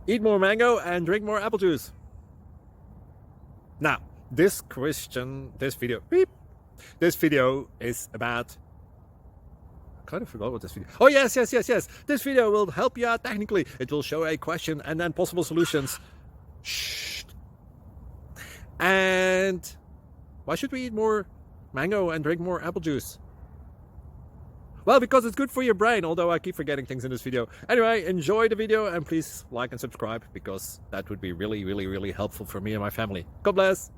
Eat more mango and drink more apple juice. Now, this video is about, I kind of forgot what this video. Oh, yes. This video will help you out technically. It will show a question and then possible solutions. Shh. And why should we eat more mango and drink more apple juice? Well, because it's good for your brain, although I keep forgetting things in this video. Anyway, enjoy the video and please like and subscribe, because that would be really helpful for me and my family. God bless.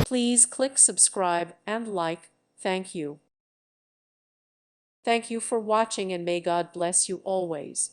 Please click subscribe and like. Thank you. Thank you for watching and may God bless you always.